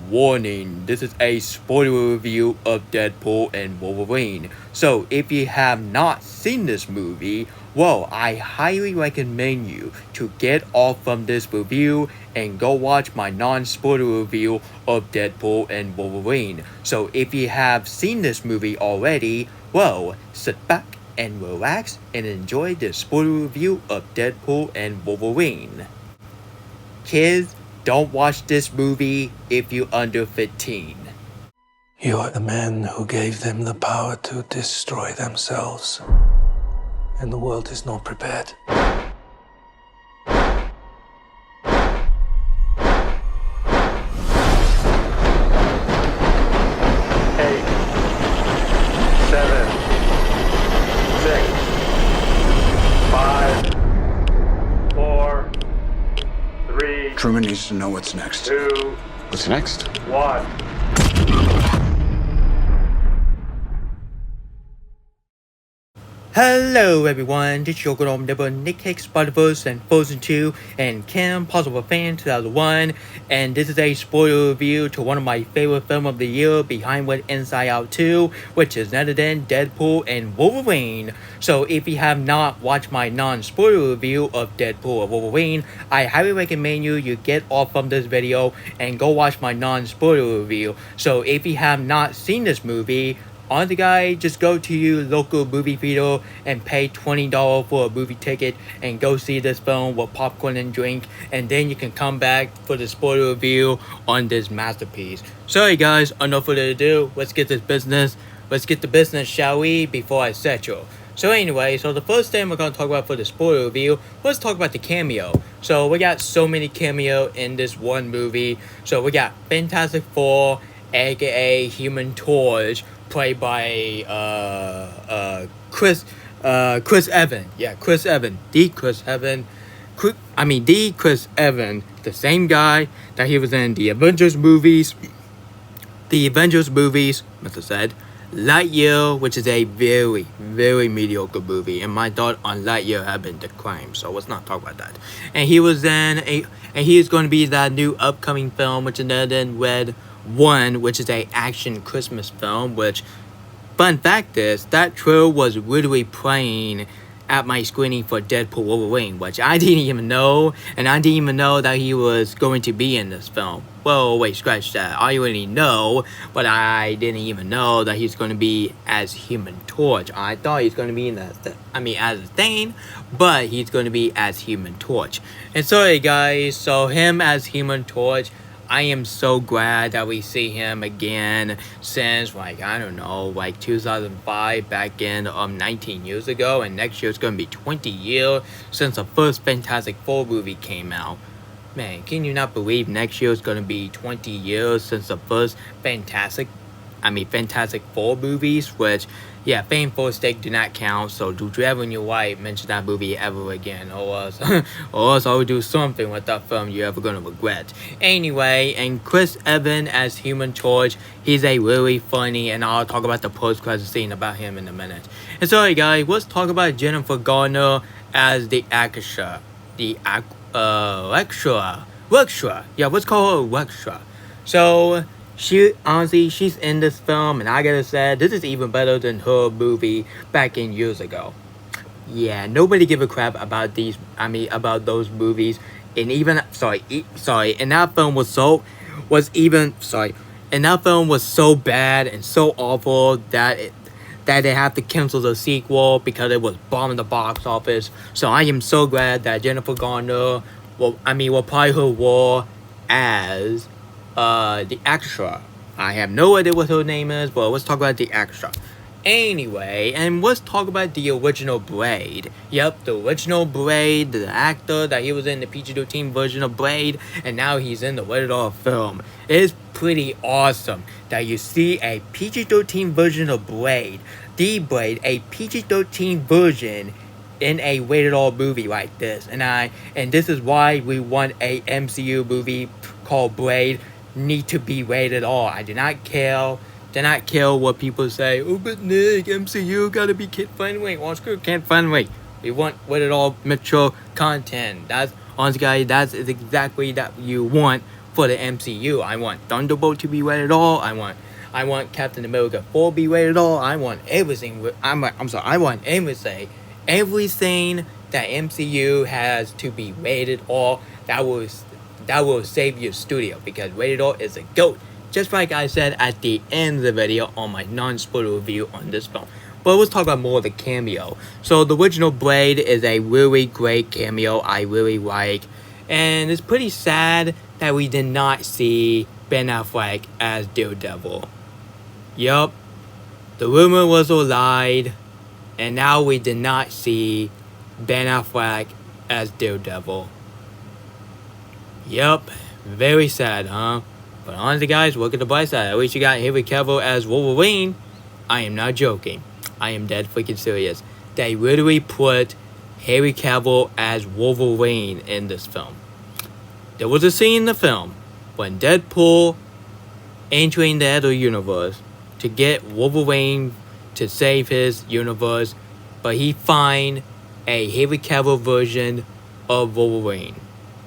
Warning, this is a spoiler review of Deadpool and Wolverine. So if you have not seen this movie, well, I highly recommend you to get off from this review and go watch my non-spoiler review of Deadpool and Wolverine. So if you have seen this movie already, well, sit back and relax and enjoy the spoiler review of Deadpool and Wolverine. Kids, don't watch this movie if you're under 15. You are the man who gave them the power to destroy themselves. And the world is not prepared. 8, 7, 6, 5, 4, 3, Truman needs to know what's next. 2, What's next? 1. Hello everyone, this is your good old neighbor Nick Hicks, Spider-Verse and Frozen 2 and Kim, Possible Fan 2001, and this is a spoiler review to one of my favorite films of the year, Behind What Inside Out 2, which is none other than Deadpool and Wolverine. So if you have not watched my non-spoiler review of Deadpool or Wolverine, I highly recommend you get off from this video and go watch my non-spoiler review. So if you have not seen this movie, honestly guys, just go to your local movie theater and pay $20 for a movie ticket and go see this film with popcorn and drink, and then you can come back for the spoiler review on this masterpiece. Sorry guys, enough further ado, let's get the business, shall we, before I set you. So anyway, so the first thing we're going to talk about for the spoiler review, let's talk about the cameo. So we got so many cameo in this one movie. So we got Fantastic Four, aka Human Torch, played by Chris Evans. Yeah, Chris Evans. The Chris Evans, the same guy that he was in the Avengers movies. Must have said Lightyear, which is a very, very mediocre movie, and my thought on Lightyear have been declined, so let's not talk about that. And he was in and he is going to be that new upcoming film, which is then Red One, which is a action Christmas film. Which, fun fact is, that trailer was literally playing at my screening for Deadpool Wolverine, which I didn't even know, and I didn't even know that he was going to be in this film. Well, wait, scratch that. I already know, but I didn't even know that he's going to be as Human Torch. I thought he's going to be in as Thane, but he's going to be as Human Torch. And sorry guys, so him as Human Torch, I am so glad that we see him again since, 2005, back in 19 years ago, and next year it's going to be 20 years since the first Fantastic Four movie came out. Man, can you not believe next year is going to be 20 years since the first Fantastic Four movies, which, yeah, Fame for Stake do not count, so do you ever in your life mention that movie ever again, or else I will do something with that film you're ever gonna regret. Anyway, and Chris Evans as Human Torch, he's a really funny, and I'll talk about the post-credit scene about him in a minute. And sorry guys, let's talk about Jennifer Garner as the Lecturer. Yeah, let's call her Lecturer. So, she's in this film, and I gotta say, this is even better than her movie back in years ago. Yeah, nobody give a crap about those movies. And even, and that film was so bad and so awful that they have to cancel the sequel because it was bombing the box office. So I am so glad that Jennifer Garner will play her role as the extra. I have no idea what her name is, but let's talk about the extra. Anyway, and let's talk about the original Blade. Yep, the original Blade, the actor that he was in the PG-13 version of Blade, and now he's in the rated R film. It is pretty awesome that you see a PG-13 version of Blade, a PG-13 version in a rated R movie like this. And this is why we want a MCU movie called Blade need to be rated R. I do not care what people say. Oh, but Nick, MCU gotta be kid friendly. Well, screw kid friendly. We want rated R mature content. That's honestly, guys, that's exactly that you want for the MCU. I want Thunderbolt to be rated R. I want Captain America 4 be rated R. I want everything. I want everything. Everything that MCU has to be rated R. That will save your studio, because rated R is a GOAT. Just like I said at the end of the video on my non-spoiler review on this film. But let's talk about more of the cameo. So the original Blade is a really great cameo I really like. And it's pretty sad that we did not see Ben Affleck as Daredevil. Yup, the rumor was all lied. And now we did not see Ben Affleck as Daredevil. Yup, very sad, huh? But honestly, guys, look at the bright side. At least you got Henry Cavill as Wolverine. I am not joking. I am dead freaking serious. They literally put Henry Cavill as Wolverine in this film. There was a scene in the film when Deadpool entering the other universe to get Wolverine to save his universe, but he find a Henry Cavill version of Wolverine.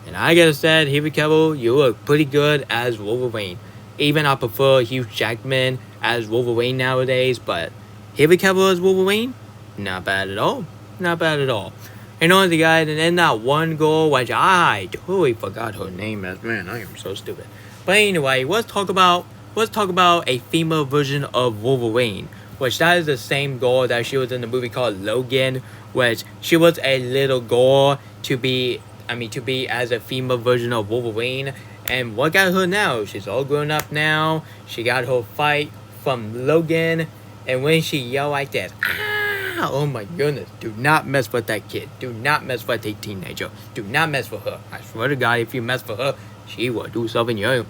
And I gotta say, Henry Cavill, you look pretty good as Wolverine. Even I prefer Hugh Jackman as Wolverine nowadays, but Henry Cavill as Wolverine, not bad at all. Not bad at all. And honestly, guys, and then that one girl, which I totally forgot her name as. Man, I am so stupid. But anyway, let's talk about a female version of Wolverine, which that is the same girl that she was in the movie called Logan, which she was a little girl to be as a female version of Wolverine. And what got her now? She's all grown up now. She got her fight from Logan. And when she yelled like this, ah, oh my goodness, do not mess with that kid. Do not mess with a teenager. Do not mess with her. I swear to God, if you mess with her, she will do something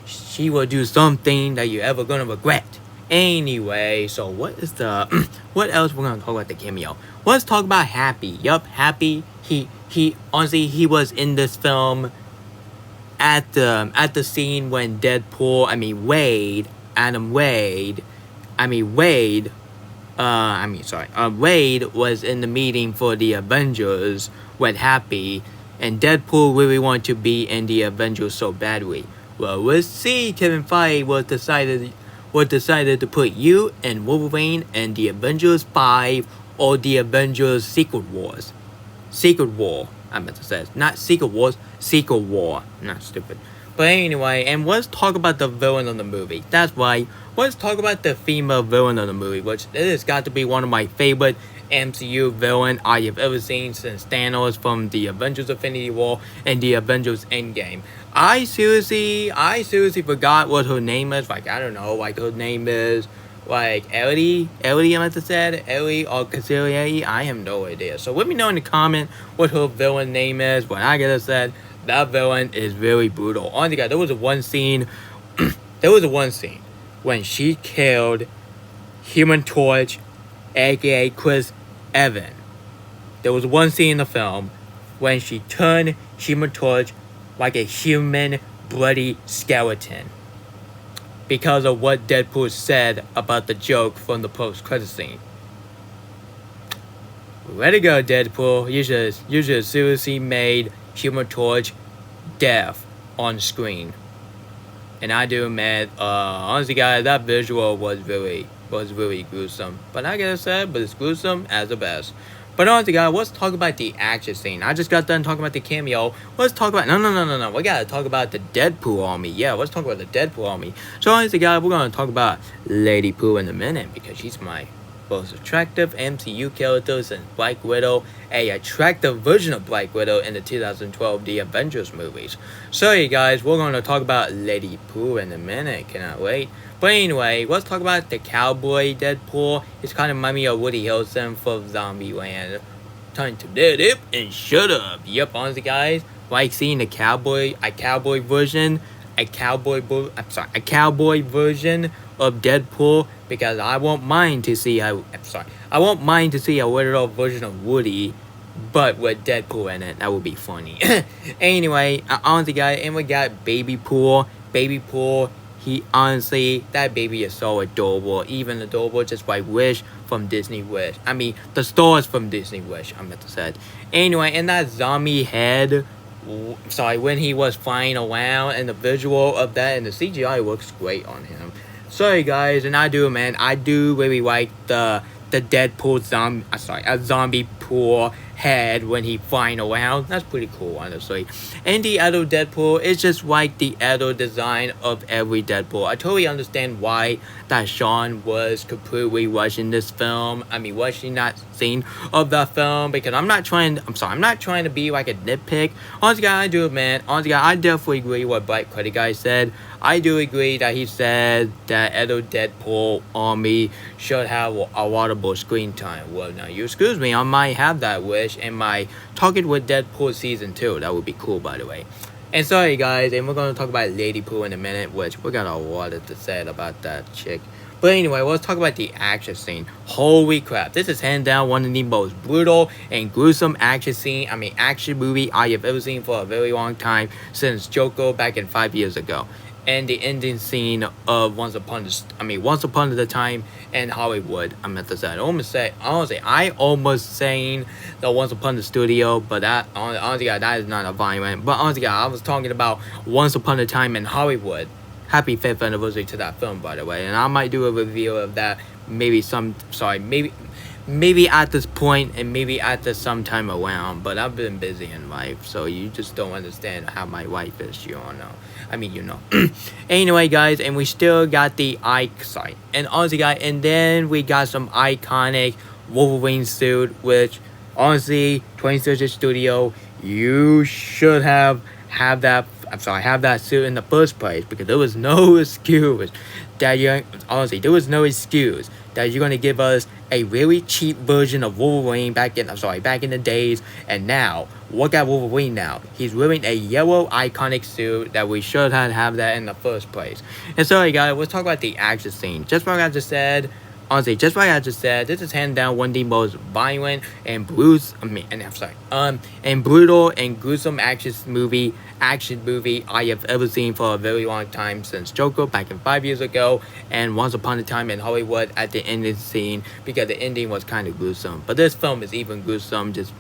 she will do something that you're ever gonna regret. Anyway, so what is the what else we're gonna talk about the cameo? Let's talk about Happy. Yup, Happy. He honestly, he was in this film at the scene when Wade was in the meeting for the Avengers with Happy, and Deadpool really wanted to be in the Avengers so badly. Well, let's see. Kevin Feige decided to put you and Wolverine in the Avengers 5 or the Avengers Secret Wars. Secret War, I meant to say. Not Secret Wars, Secret War. Not stupid. But anyway, and let's talk about the villain of the movie. That's right. Let's talk about the female villain of the movie, which it has got to be one of my favorite MCU villain I have ever seen since Thanos from the Avengers Infinity War and the Avengers Endgame. I seriously forgot what her name is. Like, I don't know, like her name is like Ellie, I meant to say Ellie or Cassilia. I have no idea. So let me know in the comment what her villain name is. But I gotta say, that villain is very brutal. Honestly, guys, there was one scene when she killed Human Torch, aka Chris Evans. There was one scene in the film when she turned Human Torch like a human bloody skeleton, because of what Deadpool said about the joke from the post-credit scene. Let it go, Deadpool. You should seriously made Human Torch death on screen. And I do admit, honestly, guys, that visual was really gruesome. But I gotta say, but it's gruesome as the best. But honestly, guys, let's talk about the action scene. I just got done talking about the cameo. Let's talk about... No. We gotta talk about the Deadpool army. Yeah, let's talk about the Deadpool army. So honestly, guys, we're gonna talk about Lady Pooh in a minute, because she's my most attractive MCU character since Black Widow, a attractive version of Black Widow in the 2012 The Avengers movies. So you guys, we're gonna talk about Lady Pooh in a minute. Cannot wait. But anyway, let's talk about the cowboy Deadpool. It's kind of remind me of Woody Harrelson from Zombieland. Time to dead it and shut up. Yep, honestly, guys, like seeing a cowboy version of Deadpool, because I won't mind to see a little version of Woody, but with Deadpool in it. That would be funny. Anyway, honestly, guys, and we got Baby Pool. He honestly, that baby is so adorable. Even adorable, just like Wish from Disney Wish. I mean, the stars from Disney Wish, I meant to say. Anyway, and that zombie head when he was flying around, and the visual of that and the CGI looks great on him. Sorry guys, and I do really like the Deadpool a zombie pool head when he flying around. That's pretty cool, honestly. And the other Deadpool is just like the other design of every Deadpool. I totally understand why that Sean was completely rushing this film. Rushing that scene of the film, because I'm not trying to be like a nitpick. Honestly, I do, man. Honestly, I definitely agree what Bright Credit Guy said. I do agree that he said that other Deadpool army should have a lot of more screen time. Well, now you excuse me, I might have that wish in my Talking with Deadpool season 2. That would be cool, by the way. And sorry guys, and we're gonna talk about Lady Pooh in a minute, which we got a lot to say about that chick. But anyway, let's talk about the action scene. Holy crap, this is hands down one of the most brutal and gruesome action movie I have ever seen for a very long time, since Joker back in 5 years ago. And the ending scene of Once Upon a Time in Hollywood. I almost saying the Once Upon the Studio, but that is not a violent. But honestly, I was talking about Once Upon a Time in Hollywood. Happy 5th anniversary to that film, by the way. And I might do a review of that maybe at this point and maybe at this sometime around, but I've been busy in life, so you just don't understand how my life is, you all know. Anyway guys, and we still got the and honestly guys, and then we got some iconic Wolverine suit, which honestly 20th Century Studio, you should have that suit in the first place, because there was no excuse that you're gonna give us a really cheap version of Wolverine back in the days, and now look at Wolverine now. He's wearing a yellow iconic suit that we should have that in the first place. And sorry guys, let's talk about the action scene. Just like I just said, this is hands down one of the most violent and brutal and gruesome action movie I have ever seen for a very long time, since Joker back in 5 years ago and Once Upon a Time in Hollywood at the ending scene, because the ending was kind of gruesome. But this film is even gruesome. This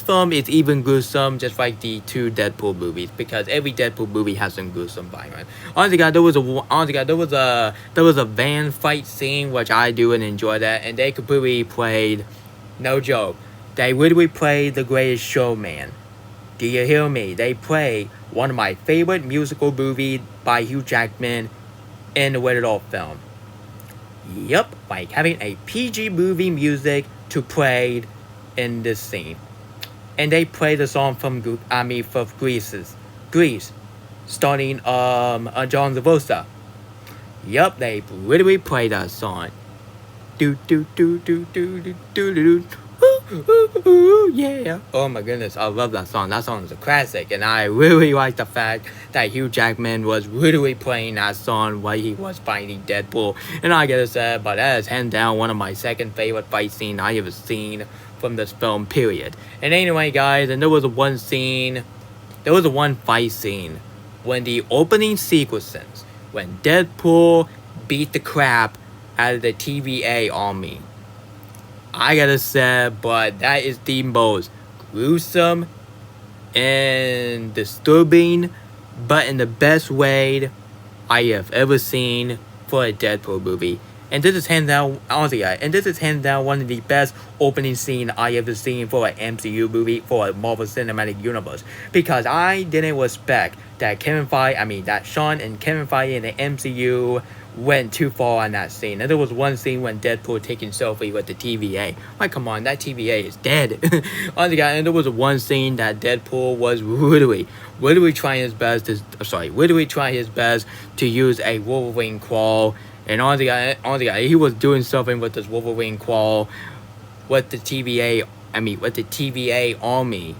film is even gruesome, just like the 2 Deadpool movies, because every Deadpool movie has some gruesome violence. There was a van fight scene, which I do and enjoy that, and they completely played, no joke, they literally played The Greatest Showman. Do you hear me? They play one of my favorite musical movies by Hugh Jackman in the rated R film. Yep, like having a PG movie music to play in this scene. And they play the song from Grease, starting John Travolta. Yep, they literally play that song. Do do do do do do do do. Yeah. Oh my goodness, I love that song. That song is a classic, and I really like the fact that Hugh Jackman was literally playing that song while he was fighting Deadpool. And I gotta say, but that is hands down one of my second favorite fight scenes I ever seen from this film, period. And anyway guys, and there was one fight scene when the opening sequences, when Deadpool beat the crap out of the TVA army. I gotta say, but that is the most gruesome and disturbing, but in the best way I have ever seen for a Deadpool movie. And this is hands down, honestly, one of the best opening scenes I ever seen for an MCU movie, for a Marvel Cinematic Universe. Because I didn't respect that Sean and Kevin Feige in the MCU went too far on that scene. And there was one scene when Deadpool taking selfie with the TVA. Like, come on, that TVA is dead. Honestly, and there was one scene that Deadpool was literally trying his best to use a Wolverine claw. And honestly, he was doing something with this Wolverine claw with the TVA army.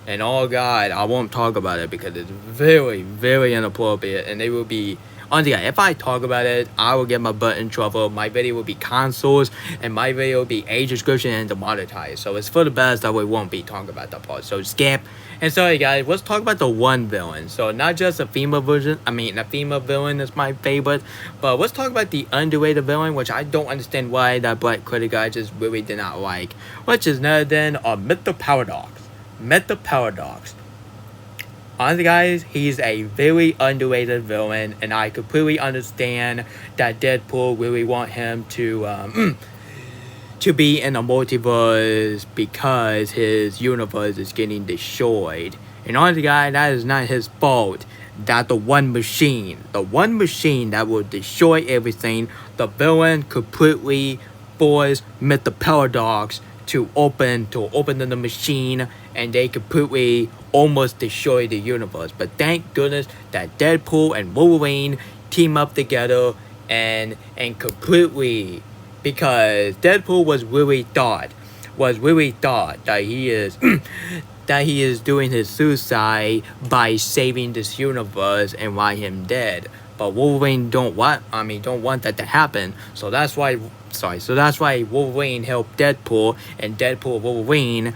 And oh god, I won't talk about it because it's very, very inappropriate, and they will be, honestly, if I talk about it, I will get my butt in trouble. My video will be cancelled, and my video will be age restriction and demonetized. So it's for the best that we won't be talking about that part. So skip. And sorry guys, let's talk about the one villain. So not just a female version, the female villain is my favorite, but let's talk about the underrated villain, which I don't understand why that Black Critic guy just really did not like, which is none other than Mr. Paradox. met the Paradox. Honestly, guys, he's a very underrated villain, and I completely understand that Deadpool really want him to be in the multiverse because his universe is getting destroyed. And honestly, guys, that is not his fault. That the one machine that will destroy everything, the villain completely forced Mr. Paradox to open the machine, and they completely almost destroy the universe. But thank goodness that Deadpool and Wolverine team up together and completely, because Deadpool was really thought that he is that he is doing his suicide by saving this universe and why him dead. But Wolverine don't want that to happen. So that's why Wolverine helped Deadpool, and Deadpool and Wolverine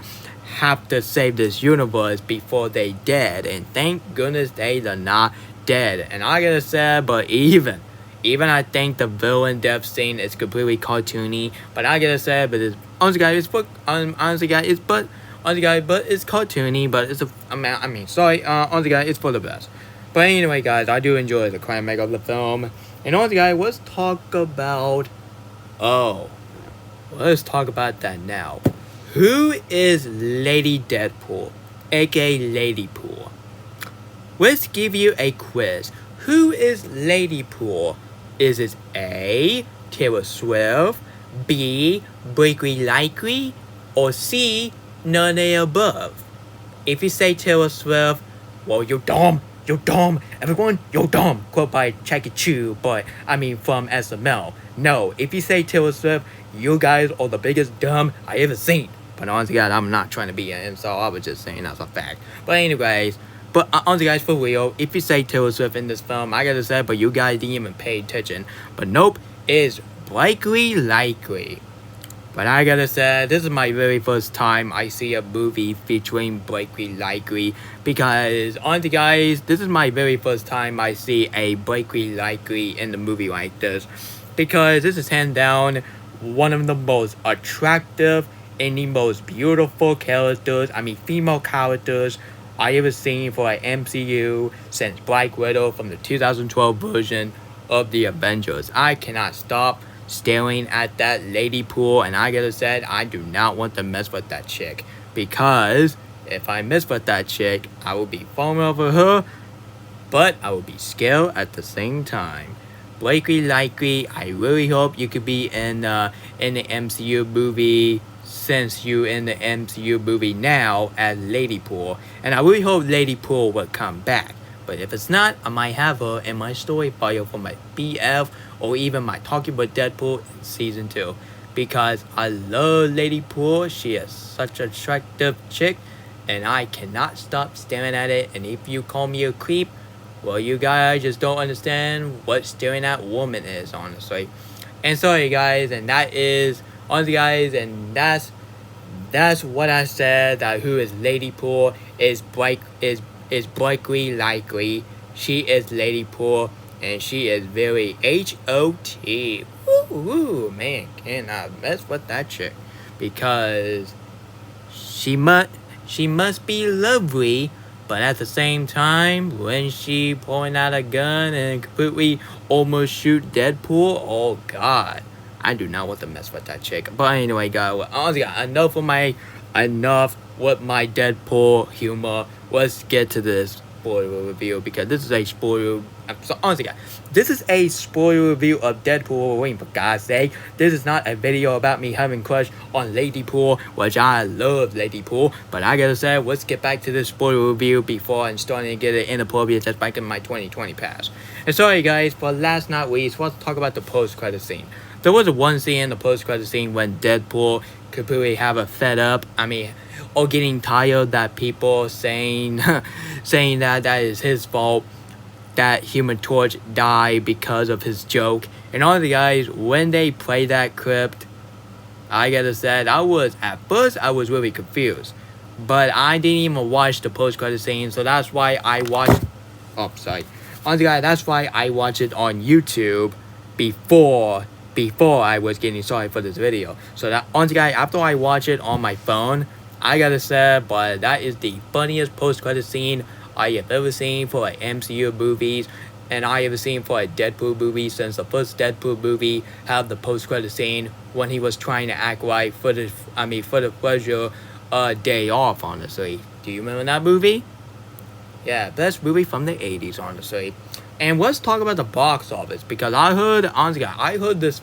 have to save this universe before they dead. And thank goodness they are not dead. And I gotta say, but even I think the villain death scene is completely cartoony. But I gotta say, but it's honestly guys, it's cartoony. But it's honestly guys, it's for the best. But anyway, guys, I do enjoy the climax of the film. And honestly, guys, let's talk about that now. Who is Lady Deadpool, aka Lady Pool? Let's give you a quiz. Who is Lady Pool? Is it A, Taylor Swift, B, Blakely Likely, or C, none of the above? If you say Taylor Swift, well, you're dumb. Everyone, you're dumb. Quote by Chucky Chew, but from SML. No, if you say Taylor Swift, you guys are the biggest dumb I ever seen. But honestly, guys, I'm not trying to be an insult. I was just saying that's a fact. But anyways, honestly, guys, for real, if you say Taylor Swift in this film, I gotta say, but you guys didn't even pay attention. But nope, it's Blakely Likely. But I gotta say, this is my very first time I see a movie featuring Blakely Likely. Because, honestly guys, this is my very first time I see a Blakely Likely in the movie like this. Because this is hands down one of the most attractive and the most beautiful characters, female characters I ever seen for an MCU since Black Widow from the 2012 version of the Avengers. I cannot stop staring at that Lady Pool, and I gotta say, I do not want to mess with that chick, because if I mess with that chick, I will be falling over her, but I will be scared at the same time. Blakely Likely, I really hope you could be in the MCU movie, since you in the MCU movie now as Lady Pool, and I really hope Lady Pool will come back. But if it's not, I might have her in my story bio for my BF or even my Talking About Deadpool in season 2. Because I love Lady Pool. She is such an attractive chick, and I cannot stop staring at it. And if you call me a creep, well, you guys just don't understand what staring at woman is, honestly. And sorry guys, and that is honestly guys, and that's what I said, that who is Lady Pool is Blakely Likely. She is Lady Pool, and she is very H-O-T. Woo, man, cannot mess with that chick, because she must be lovely, but at the same time, when she pulling out a gun and completely almost shoot Deadpool, oh god, I do not want to mess with that chick. But anyway, guys, honestly, enough with my Deadpool humor. Let's get to this spoiler review, because this is a spoiler. So honestly, guys, this is a spoiler review of Deadpool Wolverine. For God's sake, this is not a video about me having crush on Lady Pool, which I love Lady Pool. But I gotta say, let's get back to this spoiler review before I'm starting to get it inappropriate just back in my 2020 pass. And sorry guys, but last not least, let's talk about the post-credit scene. There was one scene in the post-credit scene when Deadpool completely have a fed up, or getting tired that people saying that is his fault, that Human Torch died because of his joke. And all the guys, when they play that clip, I gotta say, at first I was really confused, but I didn't even watch the post-credit scene, so that's why I watched. Oh, sorry. Honestly, guys, that's why I watched it on YouTube before I was getting sorry for this video. So that honestly, guys, after I watched it on my phone, I gotta say, but that is the funniest post-credit scene I have ever seen for an MCU movies, and I have seen for a Deadpool movie since the first Deadpool movie had the post-credit scene when he was trying to act right for the pleasure day off. Honestly, do you remember that movie? Yeah, best movie from the 80s, honestly. And let's talk about the box office because I heard, honestly, I heard this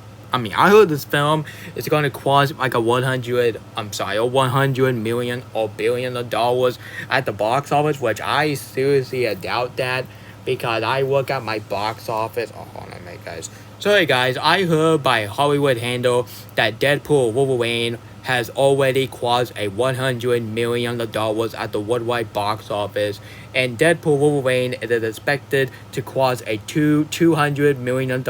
film is going to cost like a 100 million or billion of dollars at the box office, which I seriously doubt that because I look at my box office. Oh, hold on a minute, guys. Sorry, guys. I heard by Hollywood Handle that Deadpool Wolverine has already crossed a $100 million at the worldwide box office, and Deadpool Wolverine is expected to cross a $200 million and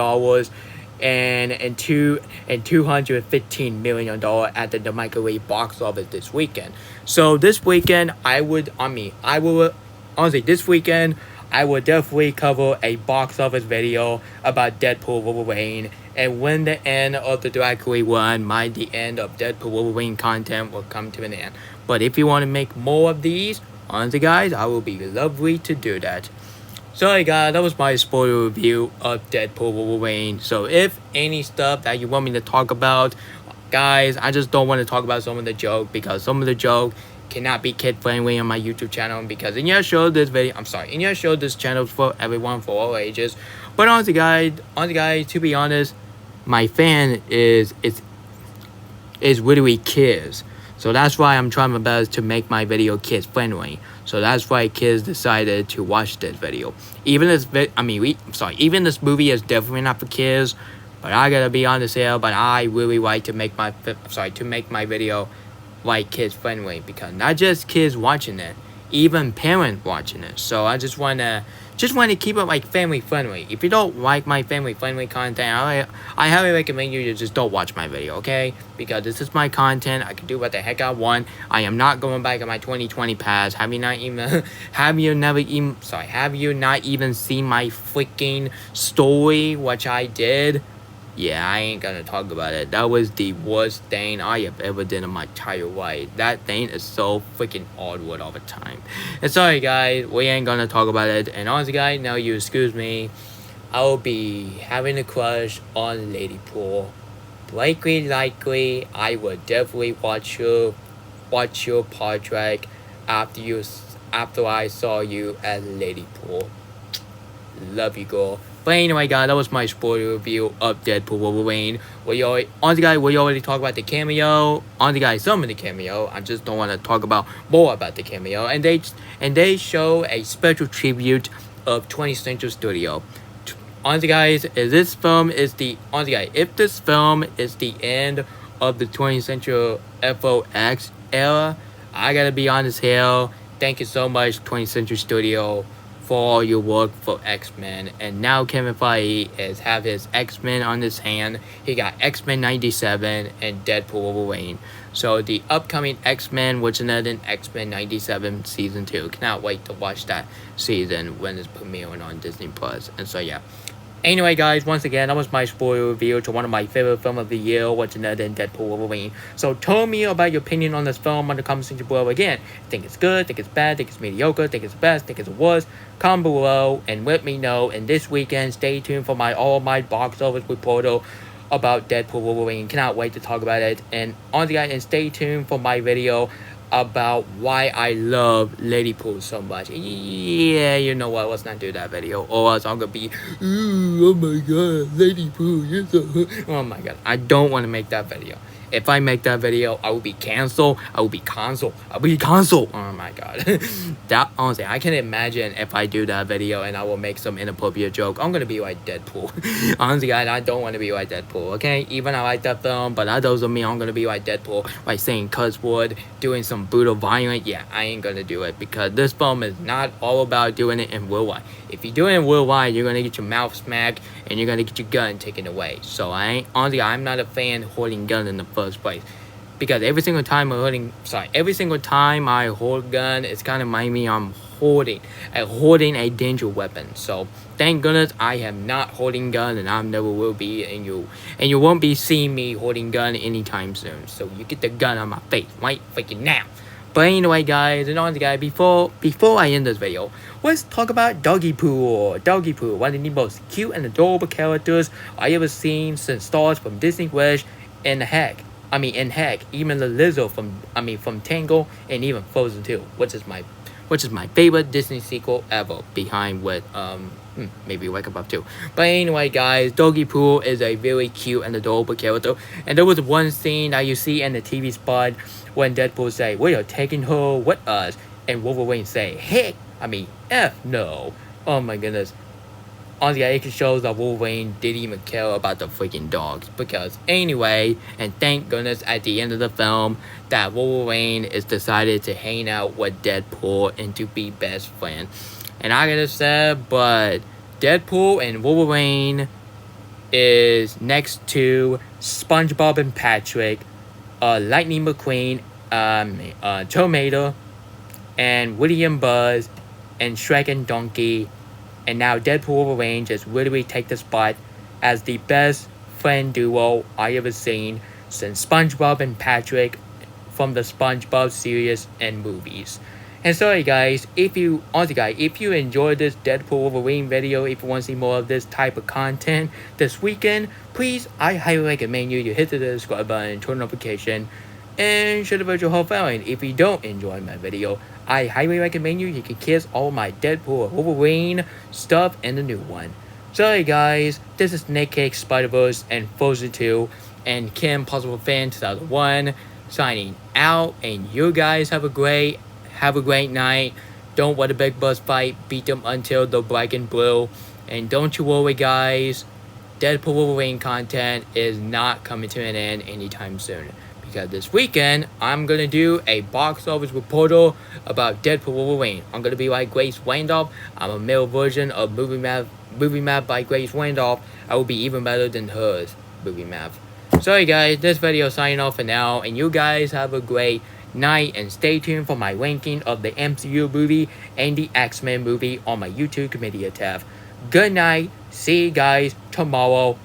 $215 million at the microwave box office this weekend. So this weekend, I will honestly this weekend I will definitely cover a box office video about Deadpool Wolverine. And when the end of the directly run, the end of Deadpool Wolverine content will come to an end. But if you want to make more of these, honestly guys, I will be lovely to do that. Sorry guys, that was my spoiler review of Deadpool Wolverine. So if any stuff that you want me to talk about, guys, I just don't want to talk about some of the joke because some of the joke cannot be kid friendly on my YouTube channel because in your show this channel is for everyone for all ages. But honestly guys, to be honest, my fan is literally kids. So that's why I'm trying my best to make my video kids friendly. So that's why kids decided to watch this video. Even this movie is definitely not for kids. But I gotta be honest here. But I really like to make my video like kids friendly because not just kids watching it, even parents watching it. So I just wanna keep it like family friendly. If you don't like my family friendly content, I highly recommend you to just don't watch my video, okay? Because this is my content. I can do what the heck I want. I am not going back on my 2020 past. Have you not even seen my freaking story, which I did? Yeah, I ain't gonna talk about it. That was the worst thing I have ever done in my entire life. That thing is so freaking awkward all the time. And sorry guys, we ain't gonna talk about it. And honestly guys, now you excuse me, I will be having a crush on Lady Pool. Likely, I will definitely watch your portrait after I saw you at Lady Pool. Love you, girl. But anyway, guys, that was my spoiler review of Deadpool Wolverine. We already talked about the cameo. Some of the cameo. I just don't want to talk about more about the cameo. And they show a special tribute of 20th Century Studio. Honestly, guys, if this film is the end of the 20th Century FOX era, I gotta be honest here. Thank you so much, 20th Century Studio, for all your work for X-Men. And now Kevin Feige have his X-Men on his hand. He got X-Men 97 and Deadpool Wolverine. So the upcoming X-Men, which is another X-Men 97 season 2. Cannot wait to watch that season when it's premiering on Disney Plus. And so yeah. Anyway, guys, once again, that was my spoiler review to one of my favorite film of the year, which is another Deadpool Wolverine. So tell me about your opinion on this film on the comment section below. Again, think it's good, think it's bad, think it's mediocre, think it's the best, think it's the worst. Comment below and let me know. And this weekend, stay tuned for all my box office reporter about Deadpool Wolverine. Cannot wait to talk about it. And on the guys, and stay tuned for my video about why I love Lady Pool so much. Yeah, you know what? Let's not do that video, or else I'm gonna be, oh my god, Lady Pool, you're so. Oh my god, I don't want to make that video. If I make that video, I will be canceled. I will be canceled. Oh my god. That honestly, I can imagine if I do that video and I will make some inappropriate joke. I'm gonna be like Deadpool. Honestly, guys, I don't want to be like Deadpool. Okay, even I like that film, but that doesn't mean I'm gonna be like Deadpool, like saying cuss word, doing some brutal violence. Yeah, I ain't gonna do it because this film is not all about doing it in real life. If you do it in real life, you're gonna get your mouth smacked and you're gonna get your gun taken away. So I'm not a fan of holding gun in the first place, because every single time I hold gun, it's kind of remind me I'm holding a dangerous weapon. So thank goodness I am not holding gun, and I never will be, and you won't be seeing me holding gun anytime soon. So you get the gun on my face right freaking now. But anyway, guys, and honestly, guys, before I end this video, let's talk about Doggy Poo. Doggy Poo, one of the most cute and adorable characters I ever seen since stars from Disney Wish and heck, even the Lizzo from Tangle and even Frozen 2, which is my favorite Disney sequel ever, behind with maybe Wake Up 2. But anyway, guys, Doggy Poo is a very cute and adorable character, and there was one scene that you see in the TV spot when Deadpool say, "We are taking her with us," and Wolverine say, "Heck, F no." Oh my goodness. Honestly, it shows that Wolverine didn't even care about the freaking dogs. Because anyway, and thank goodness at the end of the film that Wolverine is decided to hang out with Deadpool and to be best friends. And I gotta say, but Deadpool and Wolverine is next to SpongeBob and Patrick, Lightning McQueen, Tomato, and William Buzz, and Shrek and Donkey. And now Deadpool Wolverine just literally take the spot as the best friend duo I ever seen since SpongeBob and Patrick from the SpongeBob series and movies. And sorry guys, if you enjoyed this Deadpool Wolverine video, if you want to see more of this type of content this weekend, please, I highly recommend you to hit the subscribe button, turn notification, and share the virtual whole family. If you don't enjoy my video, I highly recommend you can kiss all my Deadpool Wolverine stuff in the new one. Sorry guys, this is Nick Cake Spider-Verse and Frozen 2 and Kim Possible Fan 2001 signing out, and you guys have a great night. Don't let the big boss fight, beat them until they're black and blue. And don't you worry guys, Deadpool Wolverine content is not coming to an end anytime soon. Because this weekend, I'm going to do a box office reporter about Deadpool Wolverine. I'm going to be like Grace Randolph. I'm a male version of Movie Map by Grace Randolph. I will be even better than hers, Movie Map. Sorry guys, this video is signing off for now. And you guys have a great night. And stay tuned for my ranking of the MCU movie and the X-Men movie on my YouTube Committee tab. Good night. See you guys tomorrow.